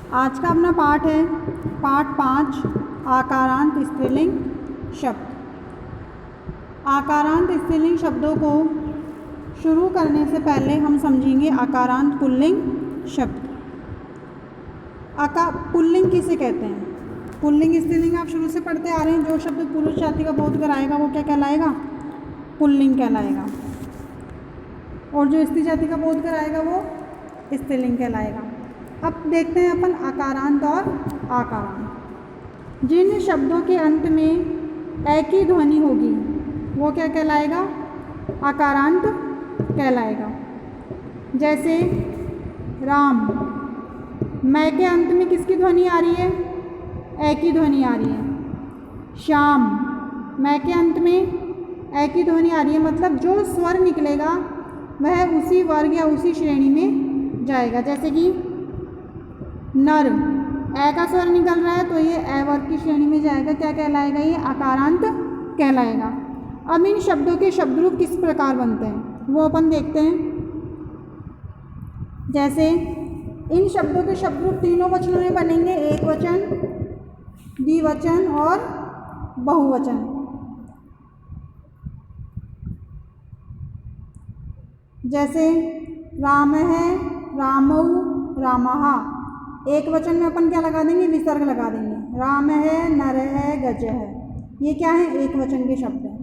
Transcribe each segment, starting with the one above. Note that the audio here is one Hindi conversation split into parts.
आज का अपना पाठ है पाठ 5 आकारांत स्त्रीलिंग शब्द। आकारांत स्त्रीलिंग शब्दों को शुरू करने से पहले हम समझेंगे आकारांत पुल्लिंग शब्द। पुल्लिंग किसे कहते हैं? पुल्लिंग स्त्रीलिंग आप शुरू से पढ़ते आ रहे हैं। जो शब्द पुरुष जाति का बोध कराएगा वो क्या कहलाएगा? पुल्लिंग कहलाएगा। और जो स्त्री जाति का बोध कराएगा वो स्त्रीलिंग कहलाएगा। अब देखते हैं अपन आकारांत और आकारांत। जिन शब्दों के अंत में एक ही ध्वनि होगी वो क्या कहलाएगा? आकारांत कहलाएगा। जैसे राम, मैं के अंत में किसकी ध्वनि आ रही है? एक ही ध्वनि आ रही है। श्याम, मैं के अंत में एक ही ध्वनि आ रही है, मतलब जो स्वर निकलेगा वह उसी वर्ग या उसी श्रेणी में जाएगा। जैसे कि नर, ए का स्वर निकल रहा है तो ये ए वर्ग की श्रेणी में जाएगा। क्या कहलाएगा? ये आकारांत कहलाएगा। अब इन शब्दों के शब्द रूप किस प्रकार बनते हैं वो अपन देखते हैं। जैसे इन शब्दों के शब्द रूप तीनों वचनों में बनेंगे, एक वचन, द्विवचन और बहुवचन। जैसे राम है, रामौ, रामः। एक वचन में अपन क्या लगा देंगे? विसर्ग लगा देंगे। राम है, नर है, गज है। ये क्या है? एक वचन के शब्द हैं।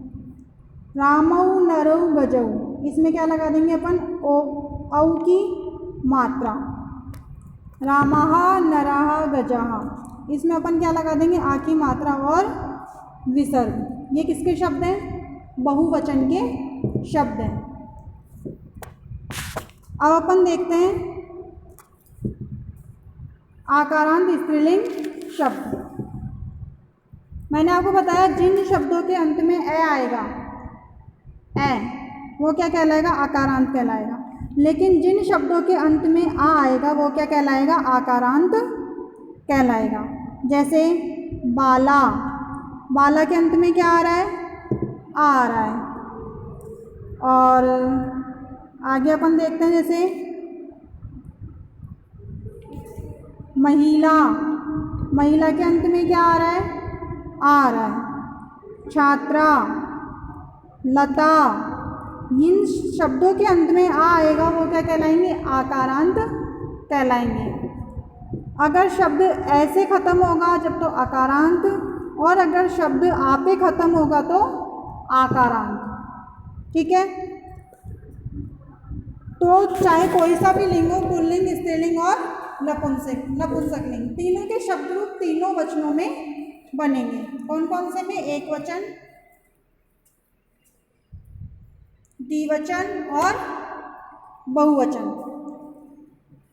रामौ, नरौ, गजौ, इसमें क्या लगा देंगे अपन? औ की मात्रा। रामः, नरः, गजः, इसमें अपन क्या लगा देंगे? आ की मात्रा और विसर्ग। ये किसके शब्द हैं? बहुवचन के शब्द हैं। अब अपन देखते हैं आकारांत स्त्रीलिंग शब्द। मैंने आपको बताया जिन शब्दों के अंत में ए आएगा, ए, वो क्या कहलाएगा? आकारांत कहलाएगा। लेकिन जिन शब्दों के अंत में आ आएगा वो क्या कहलाएगा? आकारांत कहलाएगा। जैसे बाला, बाला के अंत में क्या आ रहा है? आ रहा है। और आगे अपन देखते हैं जैसे महिला, महिला के अंत में क्या आ रहा है? आ रहा है। छात्रा, लता, इन शब्दों के अंत में आ आएगा वो क्या कहलाएंगे? आकारांत कहलाएंगे। अगर शब्द ऐसे खत्म होगा जब तो आकारांत, और अगर शब्द आ पे खत्म होगा तो आकारांत। ठीक है? तो चाहे कोई सा भी लिंग हो, पुल्लिंग, स्त्रीलिंग और नपुंसकलिंग, तीनों के शब्द रूप तीनों वचनों में बनेंगे। कौन कौन से में? एक वचन, द्विवचन और बहुवचन।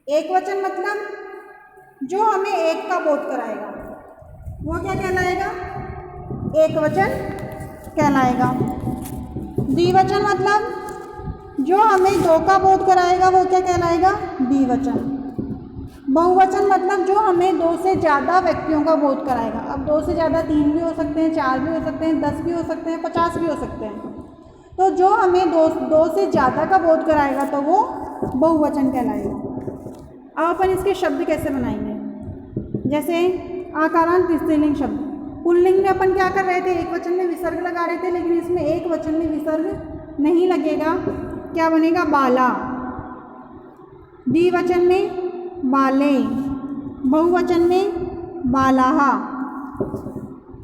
एक वचन मतलब जो हमें एक का बोध कराएगा वो क्या कहलाएगा? एक वचन कहलाएगा। द्विवचन मतलब जो हमें दो का बोध कराएगा वो क्या कहलाएगा? द्विवचन। बहुवचन मतलब जो हमें दो से ज़्यादा व्यक्तियों का बोध कराएगा। अब दो से ज़्यादा 3 भी हो सकते हैं, 4 भी हो सकते हैं, 10 भी हो सकते हैं, 50 भी हो सकते हैं। तो जो हमें दो से ज़्यादा का बोध कराएगा तो वो बहुवचन कहलाएगा। अब अपन इसके शब्द कैसे बनाएंगे? जैसे आकारांत स्त्रीलिंग शब्द। पुल्लिंग में अपन क्या कर रहे थे? एक वचन में विसर्ग लगा रहे थे, लेकिन इसमें एक वचन में विसर्ग नहीं लगेगा। क्या बनेगा? बाला। द्विवचन में बाले, बहुवचन में बालाहा।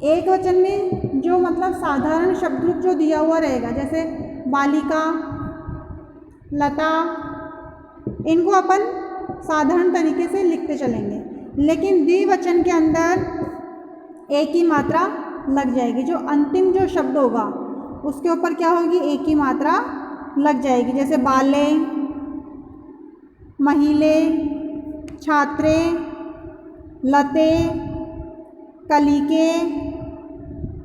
एक वचन में जो मतलब साधारण शब्द रूप जो दिया हुआ रहेगा, जैसे बालिका, लता, इनको अपन साधारण तरीके से लिखते चलेंगे। लेकिन द्विवचन के अंदर एक ही मात्रा लग जाएगी। जो अंतिम जो शब्द होगा उसके ऊपर क्या होगी? एक ही मात्रा लग जाएगी। जैसे बाले, महिले, छात्रे, लते, कलिके,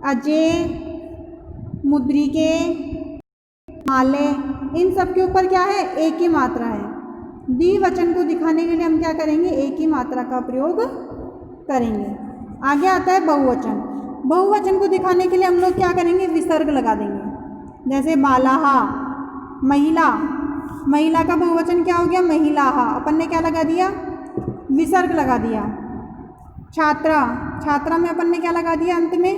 अजय, मुद्रिके, माले, इन सब के ऊपर क्या है? एक ही मात्रा है। द्विवचन को दिखाने के लिए हम क्या करेंगे? एक ही मात्रा का प्रयोग करेंगे। आगे आता है बहुवचन। बहुवचन को दिखाने के लिए हम लोग क्या करेंगे? विसर्ग लगा देंगे। जैसे बालाहा, महिला, महिला का बहुवचन क्या हो गया? महिलाहा। अपन ने क्या लगा दिया? विसर्ग लगा दिया। छात्रा, छात्रा में अपन ने क्या लगा दिया, अंत में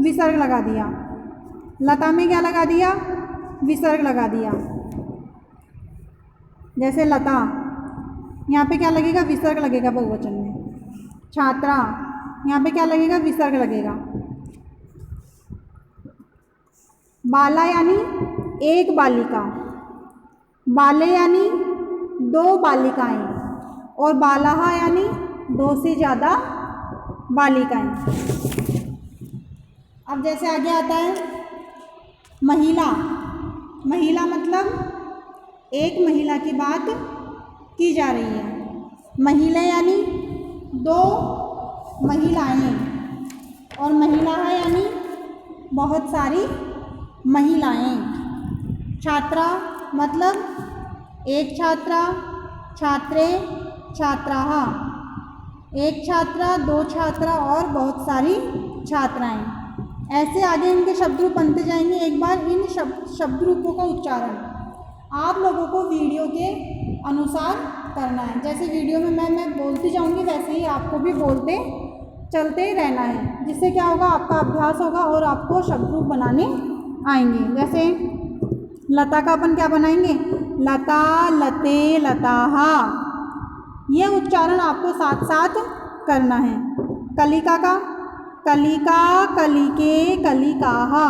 विसर्ग लगा दिया। लता में क्या लगा दिया, विसर्ग लगा दिया। जैसे लता, यहाँ पे क्या लगेगा, विसर्ग लगेगा बहुवचन में। छात्रा, यहाँ पे क्या लगेगा, विसर्ग लगेगा। बाला यानी एक बालिका, बाले यानी दो बालिकाएं, और बालाहा यानी दो से ज़्यादा बालिकाएं। अब जैसे आगे आता है महिला, महिला मतलब एक महिला की बात की जा रही है। महिला यानी दो महिलाएं, और महिला है यानी बहुत सारी महिलाएं। छात्रा मतलब एक छात्रा, छात्रे, छात्राः, एक छात्रा, दो छात्रा और बहुत सारी छात्राएं। ऐसे आगे इनके शब्द रूप बनते जाएंगे। एक बार इन शब्द रूपों का उच्चारण आप लोगों को वीडियो के अनुसार करना है। जैसे वीडियो में मैं बोलती जाऊंगी वैसे ही आपको भी बोलते चलते ही रहना है, जिससे क्या होगा, आपका अभ्यास होगा और आपको शब्द रूप बनाने आएंगे। जैसे लता का अपन क्या बनाएंगे, लता, लते, लताहा, यह उच्चारण आपको साथ साथ करना है। कलिका का कलिका, कलिके, कलिकाहा।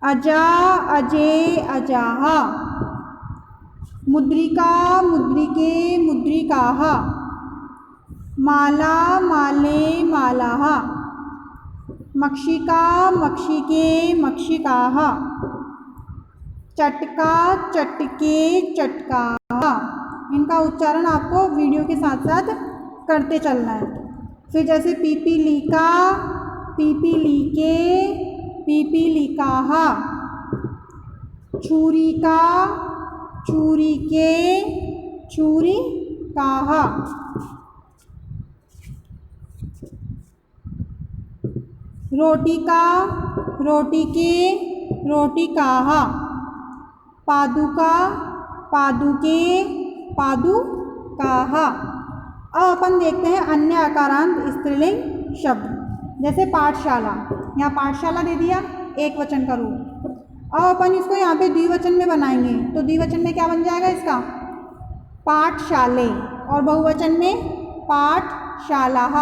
अजा, अजे, अजाहा। मुद्रिका, मुद्रिके, मुद्रिकाहा। माला, माले, मालाहा। मक्षिका, मक्षिके, मक्षिकाहा। चटका, चटके, चटकाहा। इनका उच्चारण आपको वीडियो के साथ साथ करते चलना है। फिर जैसे पीपीलिका, पीपीलिके, पीपीलिकाहा। छुरिका, छुरिके, छुरिकाहा। रोटिका, रोटिके, रोटिकाहा। पादुका, पादुके, पादुकाहा। अब अपन देखते हैं अन्य आकारांत स्त्रीलिंग शब्द। जैसे पाठशाला, यहाँ पाठशाला दे दिया एक वचन का रूप। अब अपन इसको यहाँ पे द्विवचन में बनाएंगे, तो द्विवचन में क्या बन जाएगा इसका, पाठशाले, और बहुवचन में पाठशालाः।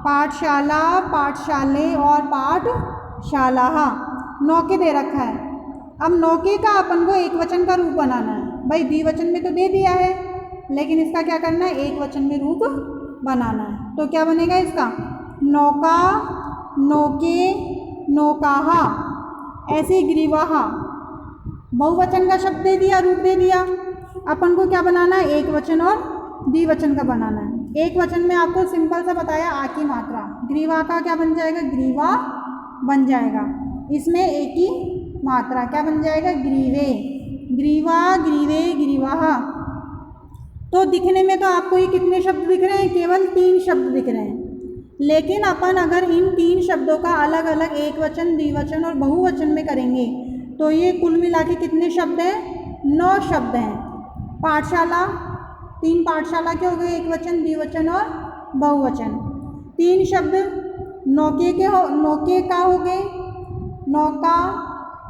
पाठशाला, पाठशाले और पाठशालाः। नौके दे रखा है। अब नौके का अपन को एक वचन का रूप बनाना है। भाई द्विवचन में तो दे दिया है, लेकिन इसका क्या करना है, एक वचन में रूप बनाना है। तो क्या बनेगा इसका, नौका, नौके, नौकाहा। ऐसे ग्रीवाहा, बहुवचन का शब्द दे दिया, रूप दे दिया। अपन को क्या बनाना है, एक वचन और द्विवचन का बनाना है। एक वचन में आपको सिंपल सा बताया, आ की मात्रा। ग्रीवा का क्या बन जाएगा, ग्रीवा बन जाएगा। इसमें एक ही मात्रा, क्या बन जाएगा, ग्रीवे। ग्रीवा, ग्रीवे, ग्रीवाहा। तो दिखने में तो आपको ये कितने शब्द दिख रहे हैं, केवल 3 शब्द दिख रहे हैं। लेकिन अपन अगर इन 3 शब्दों का अलग अलग एक वचन, द्विवचन और बहुवचन में करेंगे तो ये कुल मिला के कितने शब्द हैं, 9 शब्द हैं। पाठशाला, 3 पाठशाला के हो गए, एक वचन, द्विवचन और बहुवचन। 3 शब्द नौके के नौके का हो गए, नौका,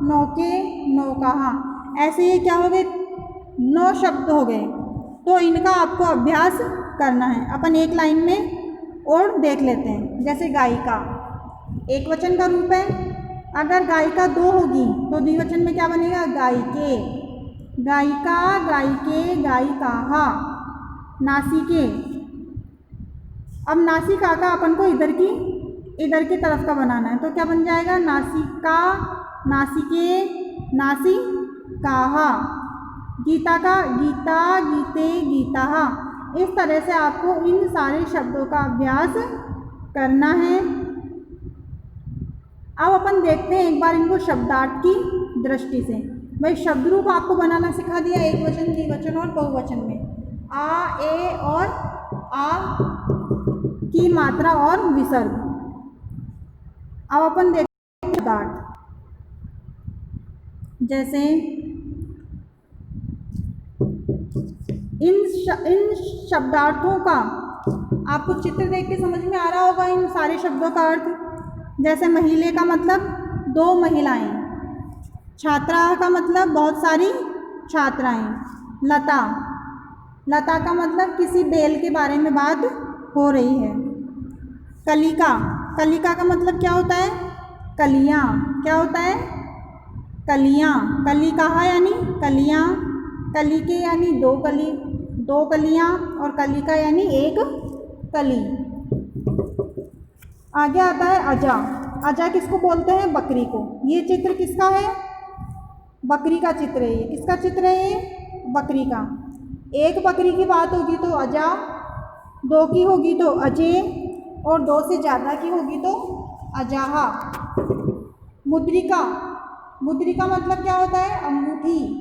नौके, नौकाहा। ऐसे ये क्या हो गए, 9 शब्द हो गए। तो इनका आपको अभ्यास करना है। अपन एक लाइन में और देख लेते हैं। जैसे गायिका, एक वचन का रूप है। अगर गायिका 2 होगी तो द्विवचन में क्या बनेगा, गायिके। गायिका, गायिके, गायिकाहा। नासिके, अब नासिका का अपन को इधर की तरफ का बनाना है, तो क्या बन जाएगा, नासिका, नासिके, नासिकाहा। गीता का गीता, गीते, गीताहा। इस तरह से आपको इन सारे शब्दों का अभ्यास करना है। अब अपन देखते हैं एक बार इनको शब्दार्थ की दृष्टि से। भाई शब्द रूप आपको बनाना सिखा दिया, एक वचन, द्विवचन और बहुवचन में। आ, ए और आ की मात्रा और विसर्ग। अब अपन देखते हैं शब्दार्थ। जैसे इन शब्दार्थों का आपको चित्र देख के समझ में आ रहा होगा इन सारे शब्दों का अर्थ। जैसे महिले का मतलब 2 महिलाएं, छात्रा का मतलब बहुत सारी छात्राएं, लता, लता का मतलब किसी बेल के बारे में बात हो रही है। कलिका, कलिका का मतलब क्या होता है? कलियाँ। क्या होता है? कलियाँ। कली कहा यानी कलियाँ, कली के यानी 2 कली, 2 कलियाँ, और कलिका यानी 1 कली। आगे आता है अजा। अजा किसको बोलते हैं? बकरी को। ये चित्र किसका है? बकरी का चित्र है। ये किसका चित्र है? ये बकरी का। 1 बकरी की बात होगी तो अजा, 2 की होगी तो अजे, और 2 से ज़्यादा की होगी तो अजाहा। मुद्रिका, मुद्रिका मतलब क्या होता है? अंगूठी।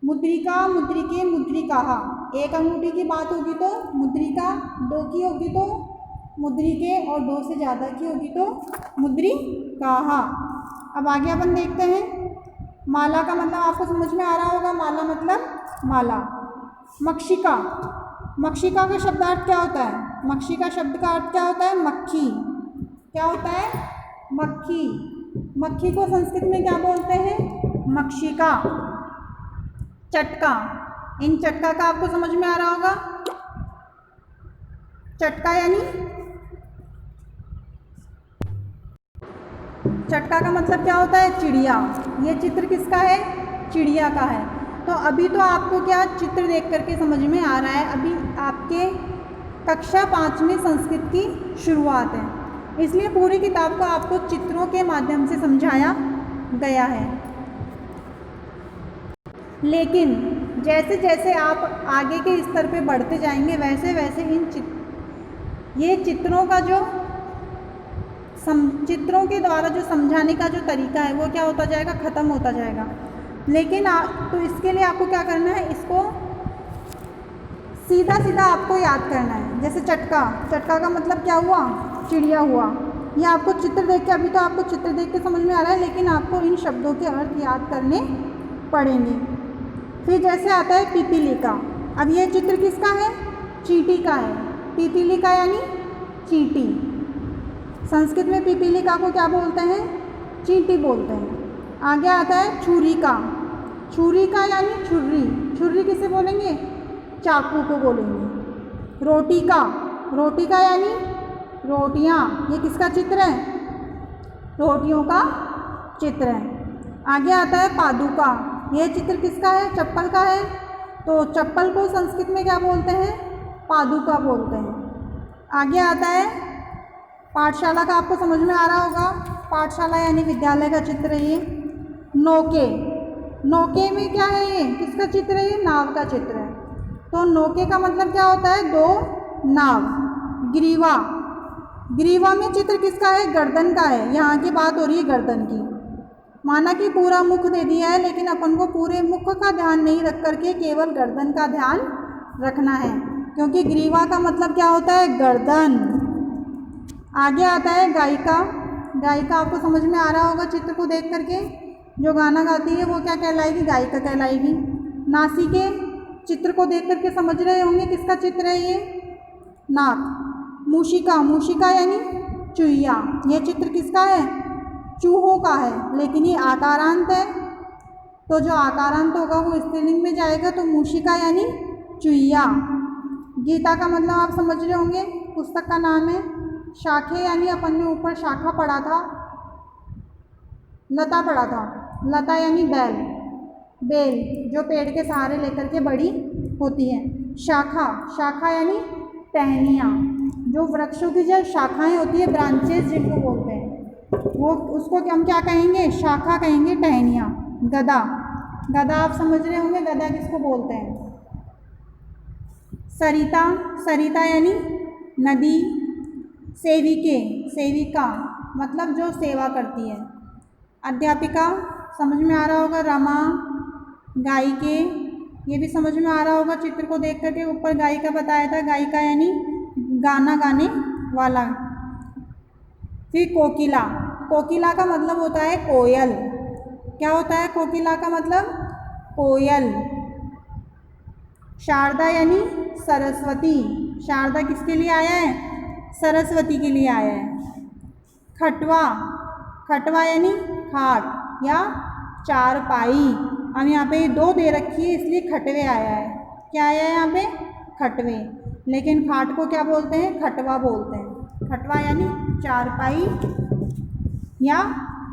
मुद्रिका, मुद्रिके, मुद्रिकाहा। 1 अंगूठी की बात होगी तो मुद्रिका, 2 की होगी तो मुद्रिके, और 2 से ज़्यादा की होगी तो मुद्रिकाहा। अब आगे अपन देखते हैं। माला का मतलब आपको समझ में आ रहा होगा। माला मतलब माला। मक्षिका, मक्षिका का शब्दार्थ क्या होता है? मक्षिका शब्द का अर्थ क्या होता है? मक्खी। क्या होता है? मक्खी। मक्खी को संस्कृत में क्या बोलते हैं? मक्षिका। चटका, इन चटका का आपको समझ में आ रहा होगा। चटका यानी, चटका का मतलब क्या होता है? चिड़िया। ये चित्र किसका है? चिड़िया का है। तो अभी तो आपको क्या चित्र देख करके समझ में आ रहा है। अभी आपके कक्षा 5 में संस्कृत की शुरुआत है, इसलिए पूरी किताब को आपको चित्रों के माध्यम से समझाया गया है। लेकिन जैसे जैसे आप आगे के स्तर पे बढ़ते जाएंगे वैसे वैसे ये चित्रों का जो चित्रों के द्वारा जो समझाने का जो तरीका है वो क्या होता जाएगा? ख़त्म होता जाएगा। लेकिन तो इसके लिए आपको क्या करना है? इसको सीधा सीधा आपको याद करना है। जैसे चटका, चटका का मतलब क्या हुआ? चिड़िया हुआ। ये आपको चित्र देख के, अभी तो आपको चित्र देख के समझ में आ रहा है, लेकिन आपको इन शब्दों के अर्थ याद करने पड़ेंगे। फिर जैसे आता है पिपीलिका। अब ये चित्र किसका है? चींटी का है। पिपीलिका यानी चींटी। संस्कृत में पिपीलिका को क्या बोलते हैं? चींटी बोलते हैं। आगे आता है छुरिका। छुरिका यानी छुर्री। छुर्री किसे बोलेंगे? चाकू को बोलेंगे। रोटिका, रोटिका यानी रोटियाँ। ये किसका चित्र है? रोटियों का चित्र है। आगे आता है पादुका। ये चित्र किसका है? चप्पल का है। तो चप्पल को संस्कृत में क्या बोलते हैं? पादुका बोलते हैं। आगे आता है पाठशाला का, आपको समझ में आ रहा होगा। पाठशाला यानी विद्यालय का चित्र है ये। नौके, नौके में क्या है? ये किसका चित्र है? ये नाव का चित्र है। तो नौके का मतलब क्या होता है? 2 नाव। ग्रीवा, ग्रीवा में चित्र किसका है? गर्दन का है। यहाँ की बात हो रही है गर्दन की। माना कि पूरा मुख दे दिया है, लेकिन अपन को पूरे मुख का ध्यान नहीं रख करके केवल गर्दन का ध्यान रखना है, क्योंकि ग्रीवा का मतलब क्या होता है? गर्दन। आगे आता है गायिका। गायिका आपको समझ में आ रहा होगा चित्र को देख करके। जो गाना गाती है वो क्या कहलाएगी? गायिका कहलाएगी। नासिके, चित्र को देख करके समझ रहे होंगे किसका चित्र है? ये नाक। मूषिका, मूषिका यानी चूहिया। ये चित्र किसका है? चूहों का है, लेकिन ये आकारांत है, तो जो आकारांत होगा वो स्त्रीलिंग में जाएगा, तो मूषिका यानी चूहिया। गीता का मतलब आप समझ रहे होंगे, पुस्तक का नाम है। शाखे यानी अपन ने ऊपर शाखा पढ़ा था, लता पढ़ा था। लता यानी बैल, बेल जो पेड़ के सहारे लेकर के बड़ी होती है। शाखा, शाखा यानी टहनियाँ, जो वृक्षों की जो शाखाएं होती है, ब्रांचेस जिनको बोलते हैं, वो उसको हम क्या कहेंगे? शाखा कहेंगे, टहनियाँ। गदा, गदा आप समझ रहे होंगे, गदा किसको बोलते हैं? सरिता, सरिता यानी नदी। सेविके, सेविका मतलब जो सेवा करती है। अध्यापिका समझ में आ रहा होगा। रमा, गायिके, ये भी समझ में आ रहा होगा चित्र को देख करके। ऊपर गायिका बताया था, गायिका यानी गाना गाने वाला। फिर कोकिला, कोकिला का मतलब होता है कोयल। क्या होता है कोकिला का मतलब? कोयल। शारदा यानी सरस्वती, शारदा किसके लिए आया है? सरस्वती के लिए आया है। खटवा, खटवा यानी खाट या चारपाई। अब यहाँ पे 2 दे रखी है इसलिए खटवे आया है। क्या आया है यहाँ पे? खटवे। लेकिन खाट को क्या बोलते हैं? खटवा बोलते हैं। खटवा यानी चारपाई या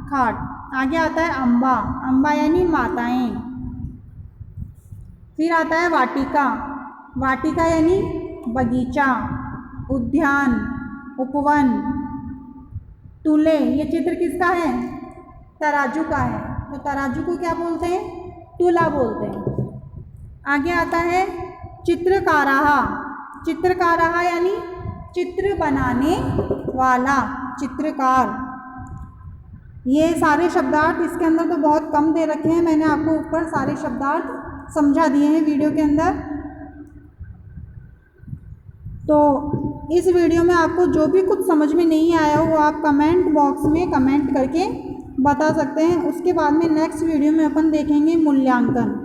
खाट। आगे आता है अम्बा, अम्बा यानी माताएं। फिर आता है वाटिका, वाटिका यानी बगीचा, उद्यान, उपवन। तुले, ये चित्र किसका है? तराजू का है, तो तराजू को क्या बोलते हैं? तुला बोलते हैं। आगे आता है चित्रकाराहा, चित्रकाराहा यानी चित्र बनाने वाला, चित्रकार। ये सारे शब्दार्थ इसके अंदर तो बहुत कम दे रखे हैं, मैंने आपको ऊपर सारे शब्दार्थ समझा दिए हैं वीडियो के अंदर। तो इस वीडियो में आपको जो भी कुछ समझ में नहीं आया हो वो आप कमेंट बॉक्स में कमेंट करके बता सकते हैं। उसके बाद में नेक्स्ट वीडियो में अपन देखेंगे मूल्यांकन।